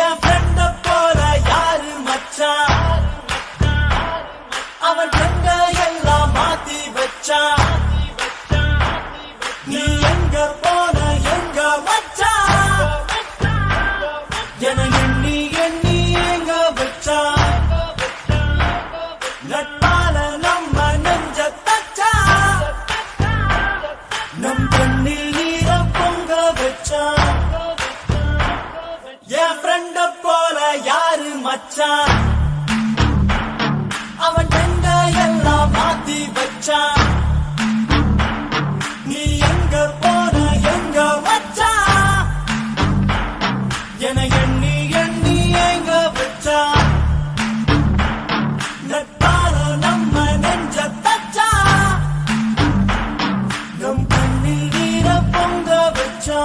என் ஃப்ரெண்ட போல யாரு மச்சான், அவன் ஃப்ரெண்ட எல்லாம் மாத்தி வச்சான். நீ எங்க போன எங்க மச்சான் என எண்ணி எண்ணி எங்க வச்சான். நட்பால நம்ம நெஞ்ச தச்சா, நம் கண்ணில் நீர பொங்க வச்சான். என் ஃப்ரெண்ட போல யாரு மச்சான்.